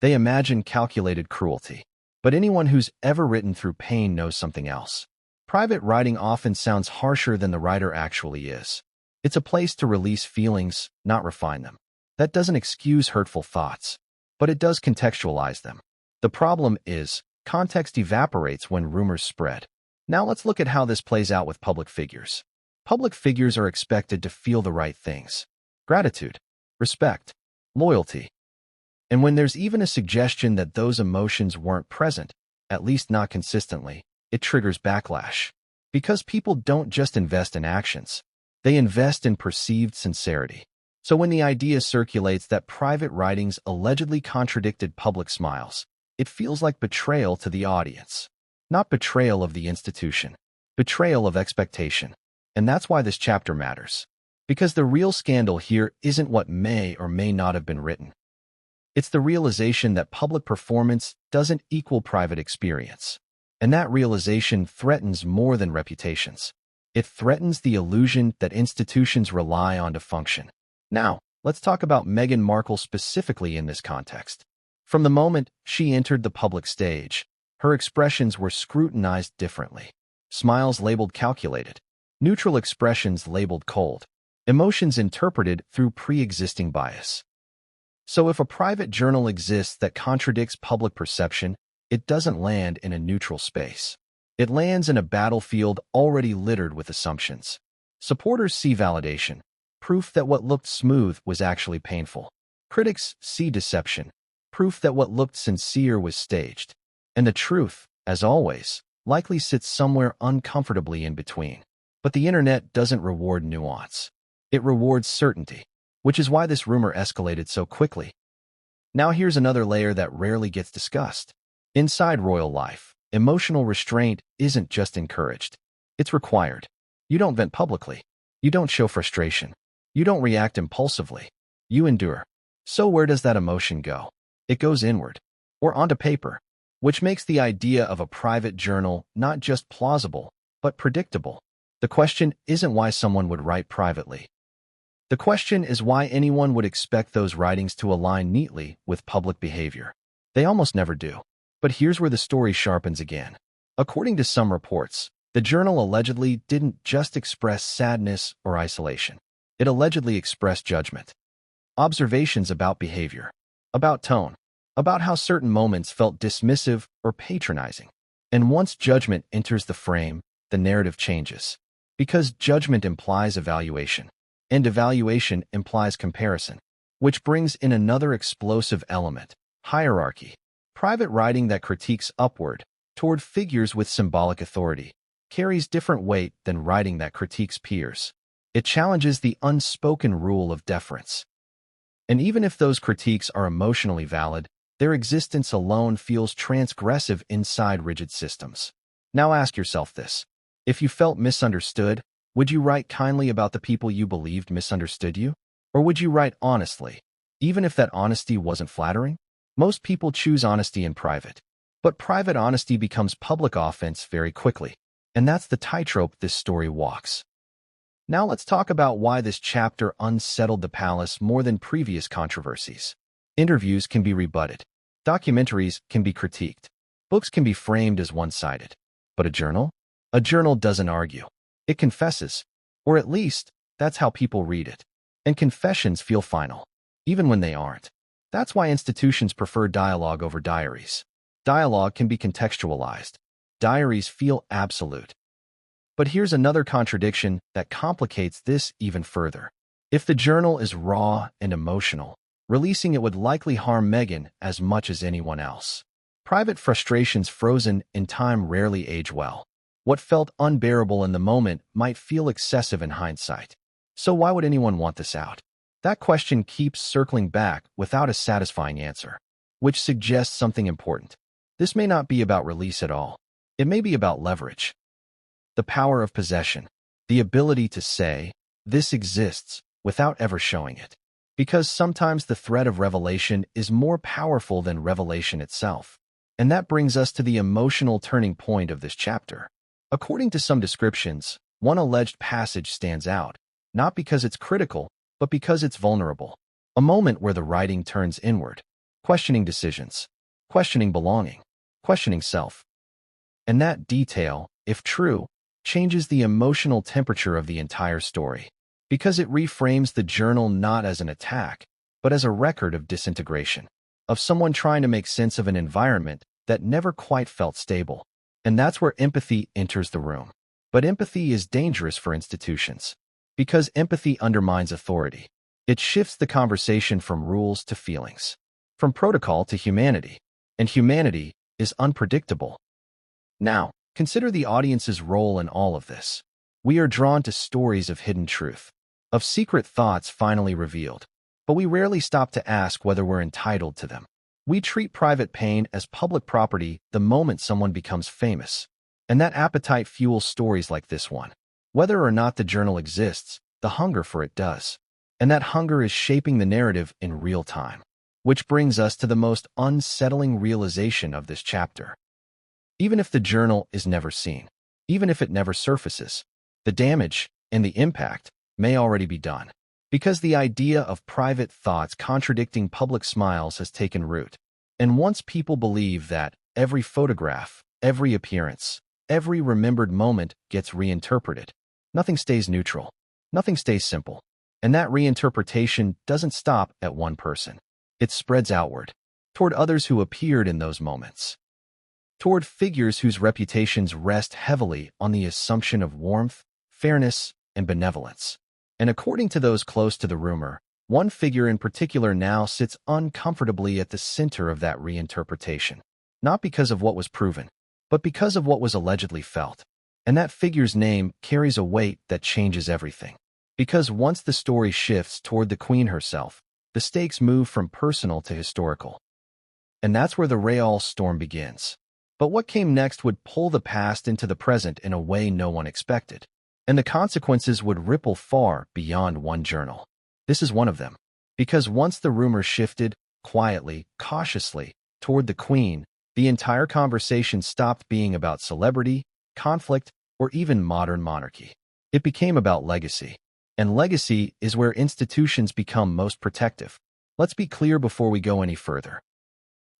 They imagine calculated cruelty. But anyone who's ever written through pain knows something else. Private writing often sounds harsher than the writer actually is. It's a place to release feelings, not refine them. That doesn't excuse hurtful thoughts, but it does contextualize them. The problem is, context evaporates when rumors spread. Now let's look at how this plays out with public figures. Public figures are expected to feel the right things. Gratitude, respect, loyalty. And when there's even a suggestion that those emotions weren't present, at least not consistently, it triggers backlash. Because people don't just invest in actions, they invest in perceived sincerity. So when the idea circulates that private writings allegedly contradicted public smiles, it feels like betrayal to the audience. Not betrayal of the institution, betrayal of expectation. And that's why this chapter matters. Because the real scandal here isn't what may or may not have been written. It's the realization that public performance doesn't equal private experience. And that realization threatens more than reputations. It threatens the illusion that institutions rely on to function. Now, let's talk about Meghan Markle specifically in this context. From the moment she entered the public stage, her expressions were scrutinized differently. Smiles labeled calculated, neutral expressions labeled cold, emotions interpreted through pre-existing bias. So if a private journal exists that contradicts public perception, it doesn't land in a neutral space. It lands in a battlefield already littered with assumptions. Supporters see validation, proof that what looked smooth was actually painful. Critics see deception, proof that what looked sincere was staged. And the truth, as always, likely sits somewhere uncomfortably in between. But the internet doesn't reward nuance. It rewards certainty. which is why this rumor escalated so quickly. Now here's another layer that rarely gets discussed. Inside royal life, emotional restraint isn't just encouraged. It's required. You don't vent publicly. You don't show frustration. You don't react impulsively. You endure. So where does that emotion go? It goes inward, or onto paper, which makes the idea of a private journal not just plausible, but predictable. The question isn't why someone would write privately. The question is why anyone would expect those writings to align neatly with public behavior. They almost never do. But here's where the story sharpens again. According to some reports, the journal allegedly didn't just express sadness or isolation. It allegedly expressed judgment. Observations about behavior, about tone, about how certain moments felt dismissive or patronizing. And once judgment enters the frame, the narrative changes. Because judgment implies evaluation, and evaluation implies comparison, which brings in another explosive element, hierarchy. Private writing that critiques upward, toward figures with symbolic authority, carries different weight than writing that critiques peers. It challenges the unspoken rule of deference. And even if those critiques are emotionally valid, their existence alone feels transgressive inside rigid systems. Now ask yourself this. If you felt misunderstood, would you write kindly about the people you believed misunderstood you? Or would you write honestly, even if that honesty wasn't flattering? Most people choose honesty in private, but private honesty becomes public offense very quickly, and that's the tightrope this story walks. Now let's talk about why this chapter unsettled the palace more than previous controversies. Interviews can be rebutted. Documentaries can be critiqued. Books can be framed as one-sided. But a journal? A journal doesn't argue. It confesses, or at least, that's how people read it. And confessions feel final, even when they aren't. That's why institutions prefer dialogue over diaries. Dialogue can be contextualized. Diaries feel absolute. But here's another contradiction that complicates this even further. If the journal is raw and emotional, releasing it would likely harm Meghan as much as anyone else. Private frustrations frozen in time rarely age well. What felt unbearable in the moment might feel excessive in hindsight. So why would anyone want this out? That question keeps circling back without a satisfying answer, which suggests something important. This may not be about release at all. It may be about leverage. The power of possession. The ability to say, this exists, without ever showing it. Because sometimes the threat of revelation is more powerful than revelation itself. And that brings us to the emotional turning point of this chapter. According to some descriptions, one alleged passage stands out, not because it's critical, but because it's vulnerable. A moment where the writing turns inward, questioning decisions, questioning belonging, questioning self. And that detail, if true, changes the emotional temperature of the entire story, because it reframes the journal not as an attack, but as a record of disintegration, of someone trying to make sense of an environment that never quite felt stable. And that's where empathy enters the room. But empathy is dangerous for institutions, because empathy undermines authority. It shifts the conversation from rules to feelings, from protocol to humanity, and humanity is unpredictable. Now, consider the audience's role in all of this. We are drawn to stories of hidden truth, of secret thoughts finally revealed, but we rarely stop to ask whether we're entitled to them. We treat private pain as public property the moment someone becomes famous, and that appetite fuels stories like this one. Whether or not the journal exists, the hunger for it does. And that hunger is shaping the narrative in real time. Which brings us to the most unsettling realization of this chapter. Even if the journal is never seen, even if it never surfaces, the damage and the impact may already be done. Because the idea of private thoughts contradicting public smiles has taken root. And once people believe that every photograph, every appearance, every remembered moment gets reinterpreted, nothing stays neutral, nothing stays simple. And that reinterpretation doesn't stop at one person. It spreads outward, toward others who appeared in those moments, toward figures whose reputations rest heavily on the assumption of warmth, fairness, and benevolence. And according to those close to the rumor, one figure in particular now sits uncomfortably at the center of that reinterpretation, not because of what was proven, but because of what was allegedly felt. And that figure's name carries a weight that changes everything. Because once the story shifts toward the Queen herself, the stakes move from personal to historical. And that's where the Royal storm begins. But what came next would pull the past into the present in a way no one expected. And the consequences would ripple far beyond one journal. This is one of them. Because once the rumors shifted, quietly, cautiously, toward the Queen, the entire conversation stopped being about celebrity, conflict, or even modern monarchy. It became about legacy. And legacy is where institutions become most protective. Let's be clear before we go any further.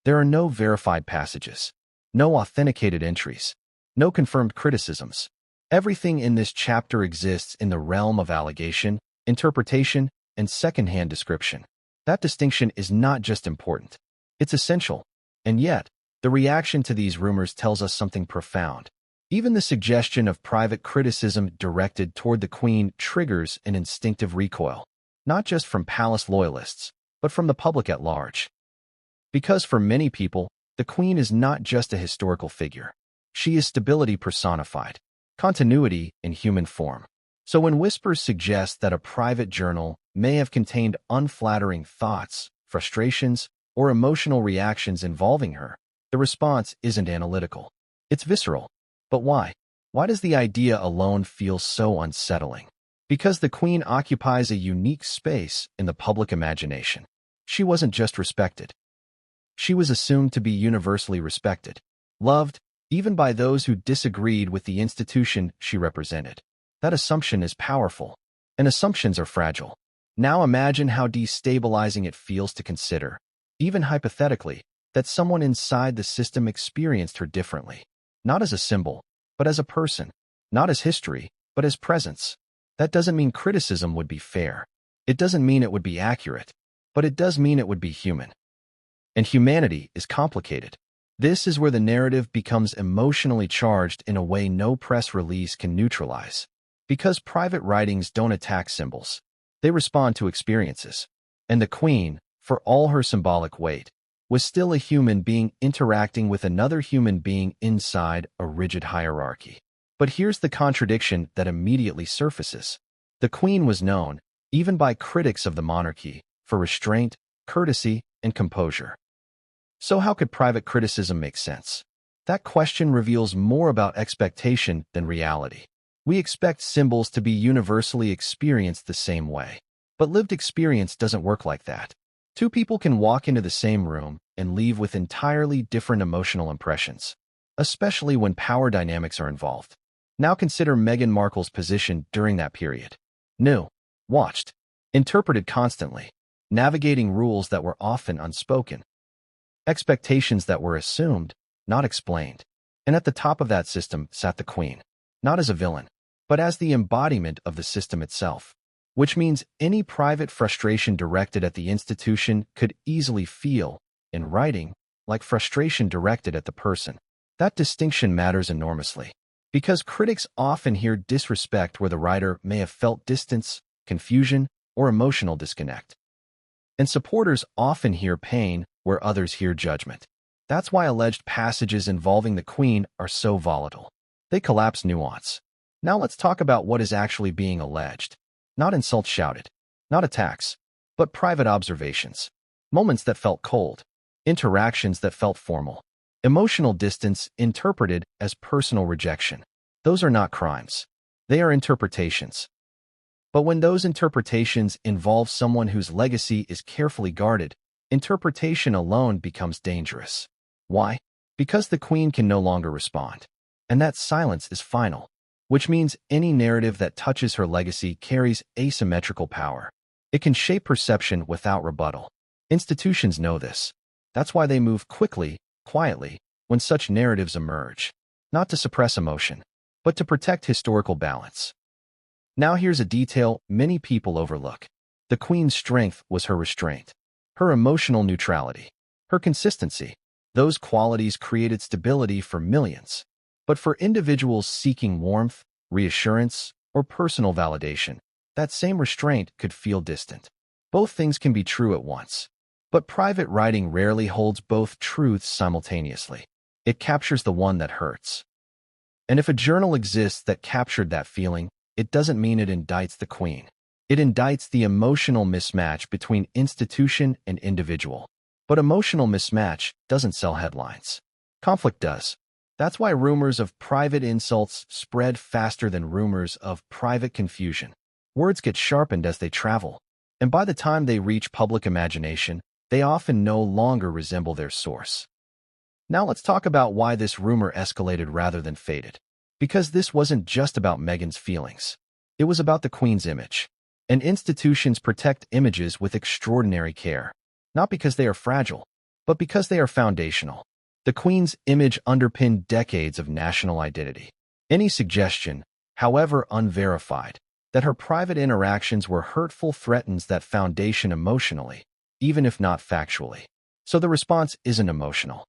There are no verified passages, no authenticated entries, no confirmed criticisms. Everything in this chapter exists in the realm of allegation, interpretation, and secondhand description. That distinction is not just important, it's essential. And yet, the reaction to these rumors tells us something profound. Even the suggestion of private criticism directed toward the Queen triggers an instinctive recoil, not just from palace loyalists, but from the public at large. Because for many people, the Queen is not just a historical figure. She is stability personified, continuity in human form. So when whispers suggest that a private journal may have contained unflattering thoughts, frustrations, or emotional reactions involving her, the response isn't analytical. It's visceral. But why? Why does the idea alone feel so unsettling? Because the Queen occupies a unique space in the public imagination. She wasn't just respected. She was assumed to be universally respected, loved, even by those who disagreed with the institution she represented. That assumption is powerful, and assumptions are fragile. Now imagine how destabilizing it feels to consider, even hypothetically, that someone inside the system experienced her differently. Not as a symbol, but as a person. Not as history, but as presence. That doesn't mean criticism would be fair. It doesn't mean it would be accurate. But it does mean it would be human. And humanity is complicated. This is where the narrative becomes emotionally charged in a way no press release can neutralize. Because private writings don't attack symbols. They respond to experiences. And the Queen, for all her symbolic weight, was still a human being interacting with another human being inside a rigid hierarchy. But here's the contradiction that immediately surfaces. The Queen was known, even by critics of the monarchy, for restraint, courtesy, and composure. So how could private criticism make sense? That question reveals more about expectation than reality. We expect symbols to be universally experienced the same way. But lived experience doesn't work like that. Two people can walk into the same room and leave with entirely different emotional impressions, especially when power dynamics are involved. Now consider Meghan Markle's position during that period. Knew, watched, interpreted constantly, navigating rules that were often unspoken, expectations that were assumed, not explained. And at the top of that system sat the Queen, not as a villain, but as the embodiment of the system itself. Which means any private frustration directed at the institution could easily feel, in writing, like frustration directed at the person. That distinction matters enormously, because critics often hear disrespect where the writer may have felt distance, confusion, or emotional disconnect. And supporters often hear pain where others hear judgment. That's why alleged passages involving the Queen are so volatile. They collapse nuance. Now let's talk about what is actually being alleged. Not insults shouted, not attacks, but private observations. Moments that felt cold, interactions that felt formal, emotional distance interpreted as personal rejection. Those are not crimes. They are interpretations. But when those interpretations involve someone whose legacy is carefully guarded, interpretation alone becomes dangerous. Why? Because the Queen can no longer respond. And that silence is final. Which means any narrative that touches her legacy carries asymmetrical power. It can shape perception without rebuttal. Institutions know this. That's why they move quickly, quietly, when such narratives emerge. Not to suppress emotion, but to protect historical balance. Now here's a detail many people overlook. The Queen's strength was her restraint, her emotional neutrality, her consistency. Those qualities created stability for millions. But for individuals seeking warmth, reassurance, or personal validation, that same restraint could feel distant. Both things can be true at once. But private writing rarely holds both truths simultaneously. It captures the one that hurts. And if a journal exists that captured that feeling, it doesn't mean it indicts the Queen. It indicts the emotional mismatch between institution and individual. But emotional mismatch doesn't sell headlines. Conflict does. That's why rumors of private insults spread faster than rumors of private confusion. Words get sharpened as they travel, and by the time they reach public imagination, they often no longer resemble their source. Now let's talk about why this rumor escalated rather than faded. Because this wasn't just about Meghan's feelings. It was about the Queen's image. And institutions protect images with extraordinary care. Not because they are fragile, but because they are foundational. The Queen's image underpinned decades of national identity. Any suggestion, however unverified, that her private interactions were hurtful threatens that foundation emotionally, even if not factually. So the response isn't emotional.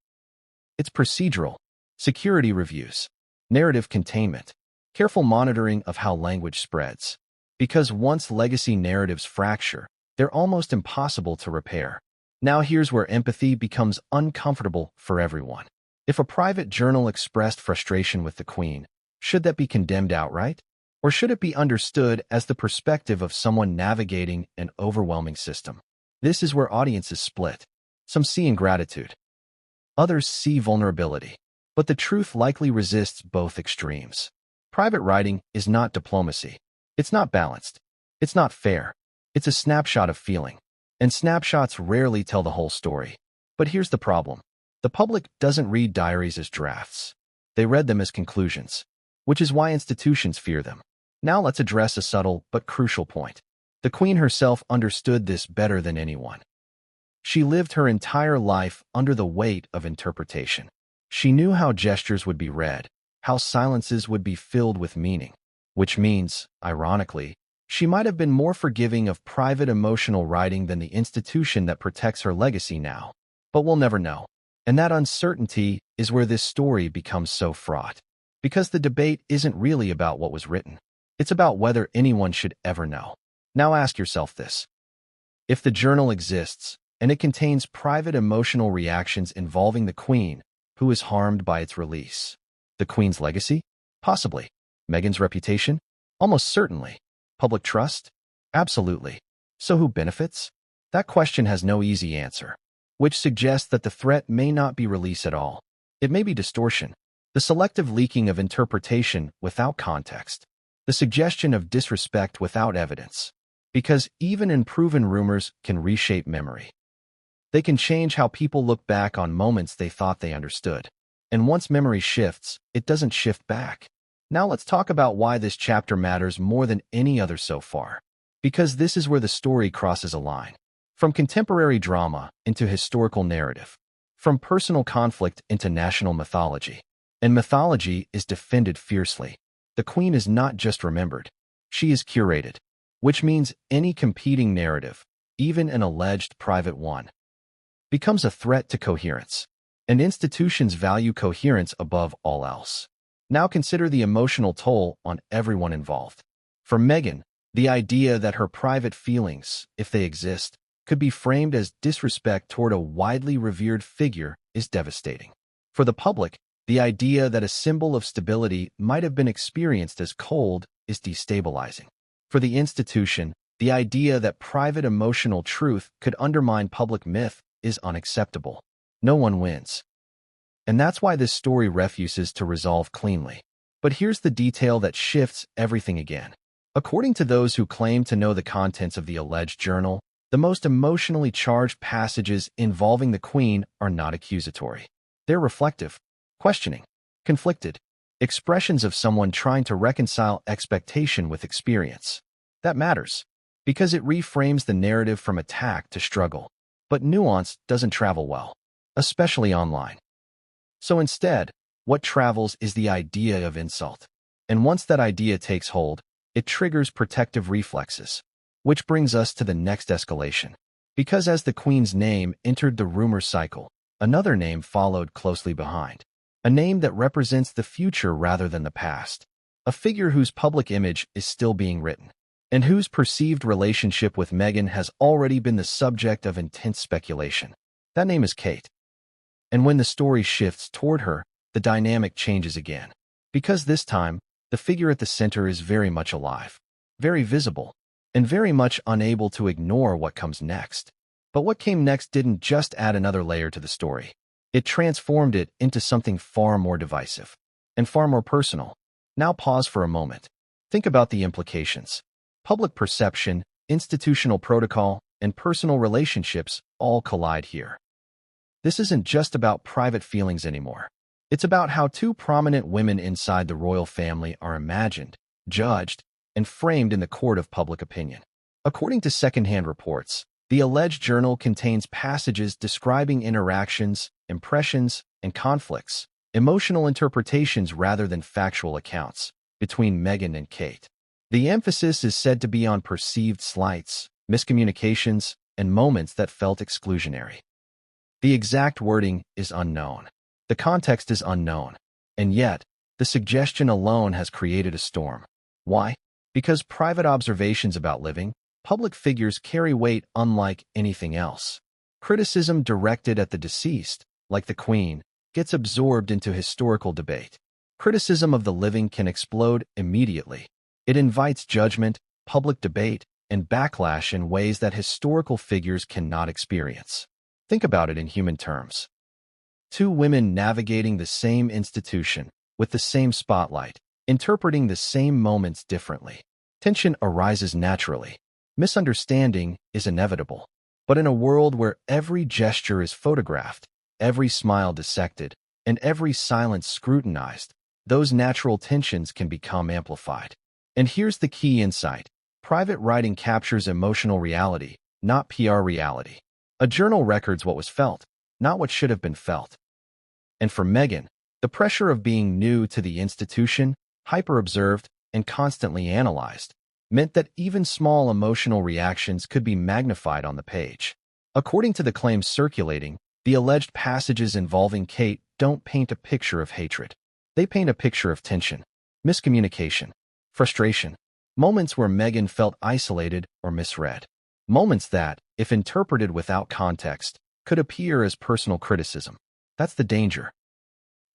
It's procedural, security reviews, narrative containment, careful monitoring of how language spreads. Because once legacy narratives fracture, they're almost impossible to repair. Now here's where empathy becomes uncomfortable for everyone. If a private journal expressed frustration with the Queen, should that be condemned outright? Or should it be understood as the perspective of someone navigating an overwhelming system? This is where audiences split. Some see ingratitude. Others see vulnerability. But the truth likely resists both extremes. Private writing is not diplomacy. It's not balanced. It's not fair. It's a snapshot of feeling. And snapshots rarely tell the whole story. But here's the problem. The public doesn't read diaries as drafts. They read them as conclusions, which is why institutions fear them. Now let's address a subtle but crucial point. The Queen herself understood this better than anyone. She lived her entire life under the weight of interpretation. She knew how gestures would be read, how silences would be filled with meaning, which means, ironically, she might have been more forgiving of private emotional writing than the institution that protects her legacy now. But we'll never know. And that uncertainty is where this story becomes so fraught. Because the debate isn't really about what was written. It's about whether anyone should ever know. Now ask yourself this. If the journal exists, and it contains private emotional reactions involving the Queen, who is harmed by its release? The Queen's legacy? Possibly. Meghan's reputation? Almost certainly. Public trust? Absolutely. So who benefits? That question has no easy answer, which suggests that the threat may not be release at all. It may be distortion, the selective leaking of interpretation without context, the suggestion of disrespect without evidence. Because even unproven rumors can reshape memory. They can change how people look back on moments they thought they understood. And once memory shifts, it doesn't shift back. Now let's talk about why this chapter matters more than any other so far. Because this is where the story crosses a line. From contemporary drama into historical narrative. From personal conflict into national mythology. And mythology is defended fiercely. The Queen is not just remembered. She is curated. Which means any competing narrative, even an alleged private one, becomes a threat to coherence. And institutions value coherence above all else. Now consider the emotional toll on everyone involved. For Meghan, the idea that her private feelings, if they exist, could be framed as disrespect toward a widely revered figure is devastating. For the public, the idea that a symbol of stability might have been experienced as cold is destabilizing. For the institution, the idea that private emotional truth could undermine public myth is unacceptable. No one wins. And that's why this story refuses to resolve cleanly. But here's the detail that shifts everything again. According to those who claim to know the contents of the alleged journal, the most emotionally charged passages involving the Queen are not accusatory. They're reflective, questioning, conflicted, expressions of someone trying to reconcile expectation with experience. That matters, because it reframes the narrative from attack to struggle. But nuance doesn't travel well, especially online. So instead, what travels is the idea of insult. And once that idea takes hold, it triggers protective reflexes. Which brings us to the next escalation. Because as the Queen's name entered the rumor cycle, another name followed closely behind. A name that represents the future rather than the past. A figure whose public image is still being written. And whose perceived relationship with Meghan has already been the subject of intense speculation. That name is Kate. And when the story shifts toward her, the dynamic changes again. Because this time, the figure at the center is very much alive, very visible, and very much unable to ignore what comes next. But what came next didn't just add another layer to the story. It transformed it into something far more divisive and far more personal. Now pause for a moment. Think about the implications. Public perception, institutional protocol, and personal relationships all collide here. This isn't just about private feelings anymore. It's about how two prominent women inside the royal family are imagined, judged, and framed in the court of public opinion. According to secondhand reports, the alleged journal contains passages describing interactions, impressions, and conflicts, emotional interpretations rather than factual accounts, between Meghan and Kate. The emphasis is said to be on perceived slights, miscommunications, and moments that felt exclusionary. The exact wording is unknown. The context is unknown. And yet, the suggestion alone has created a storm. Why? Because private observations about living, public figures carry weight unlike anything else. Criticism directed at the deceased, like the Queen, gets absorbed into historical debate. Criticism of the living can explode immediately. It invites judgment, public debate, and backlash in ways that historical figures cannot experience. Think about it in human terms. Two women navigating the same institution, with the same spotlight, interpreting the same moments differently. Tension arises naturally. Misunderstanding is inevitable. But in a world where every gesture is photographed, every smile dissected, and every silence scrutinized, those natural tensions can become amplified. And here's the key insight. Private writing captures emotional reality, not PR reality. A journal records what was felt, not what should have been felt. And for Meghan, the pressure of being new to the institution, hyper-observed, and constantly analyzed, meant that even small emotional reactions could be magnified on the page. According to the claims circulating, the alleged passages involving Kate don't paint a picture of hatred. They paint a picture of tension, miscommunication, frustration, moments where Meghan felt isolated or misread. Moments that, if interpreted without context, could appear as personal criticism. That's the danger.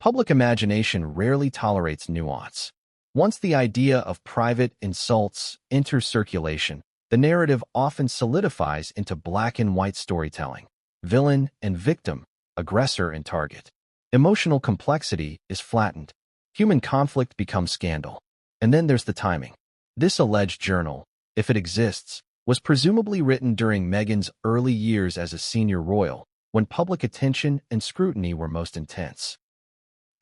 Public imagination rarely tolerates nuance. Once the idea of private insults enters circulation, the narrative often solidifies into black and white storytelling. Villain and victim, aggressor and target. Emotional complexity is flattened. Human conflict becomes scandal. And then there's the timing. This alleged journal, if it exists, was presumably written during Meghan's early years as a senior royal, when public attention and scrutiny were most intense.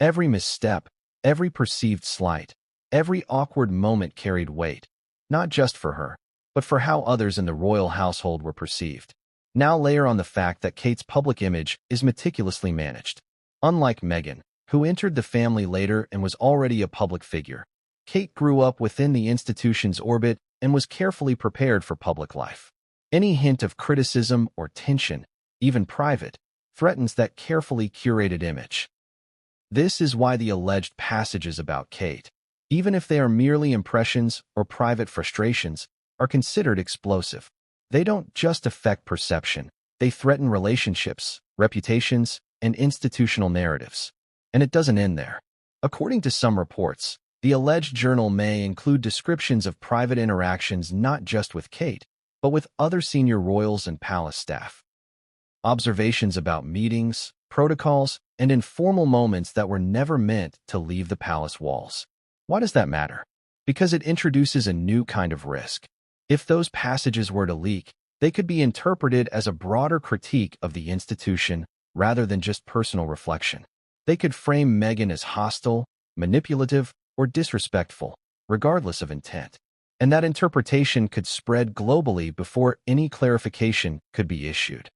Every misstep, every perceived slight, every awkward moment carried weight, not just for her, but for how others in the royal household were perceived. Now layer on the fact that Kate's public image is meticulously managed. Unlike Meghan, who entered the family later and was already a public figure, Kate grew up within the institution's orbit and was carefully prepared for public life. Any hint of criticism or tension, even private, threatens that carefully curated image. This is why the alleged passages about Kate, even if they are merely impressions or private frustrations, are considered explosive. They don't just affect perception, they threaten relationships, reputations, and institutional narratives. And it doesn't end there. According to some reports, the alleged journal may include descriptions of private interactions not just with Kate, but with other senior royals and palace staff. Observations about meetings, protocols, and informal moments that were never meant to leave the palace walls. Why does that matter? Because it introduces a new kind of risk. If those passages were to leak, they could be interpreted as a broader critique of the institution rather than just personal reflection. They could frame Meghan as hostile, manipulative, or disrespectful, regardless of intent. And that interpretation could spread globally before any clarification could be issued.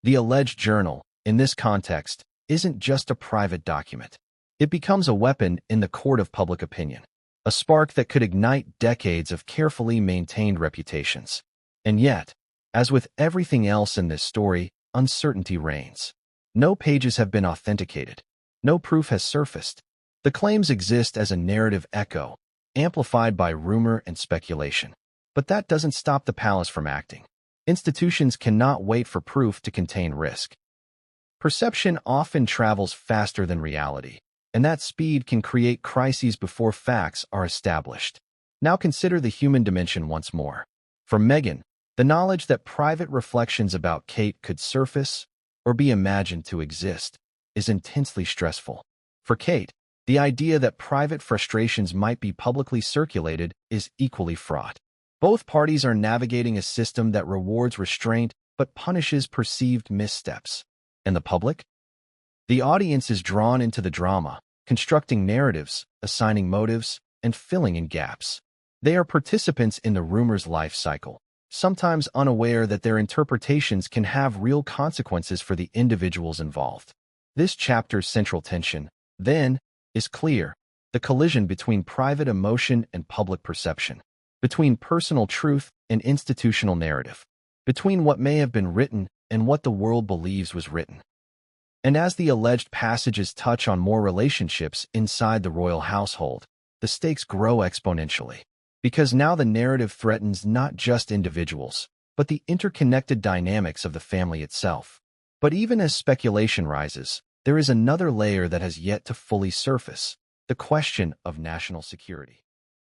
The alleged journal, in this context, isn't just a private document. It becomes a weapon in the court of public opinion, a spark that could ignite decades of carefully maintained reputations. And yet, as with everything else in this story, uncertainty reigns. No pages have been authenticated. No proof has surfaced. The claims exist as a narrative echo, amplified by rumor and speculation. But that doesn't stop the palace from acting. Institutions cannot wait for proof to contain risk. Perception often travels faster than reality, and that speed can create crises before facts are established. Now consider the human dimension once more. For Meghan, the knowledge that private reflections about Kate could surface or be imagined to exist is intensely stressful. For Kate, the idea that private frustrations might be publicly circulated is equally fraught. Both parties are navigating a system that rewards restraint but punishes perceived missteps. And the public? The audience is drawn into the drama, constructing narratives, assigning motives, and filling in gaps. They are participants in the rumor's life cycle, sometimes unaware that their interpretations can have real consequences for the individuals involved. This chapter's central tension, then, is clear: the collision between private emotion and public perception, between personal truth and institutional narrative, between what may have been written and what the world believes was written. And as the alleged passages touch on more relationships inside the royal household, the stakes grow exponentially. Because now the narrative threatens not just individuals, but the interconnected dynamics of the family itself. But even as speculation rises, there is another layer that has yet to fully surface: the question of national security.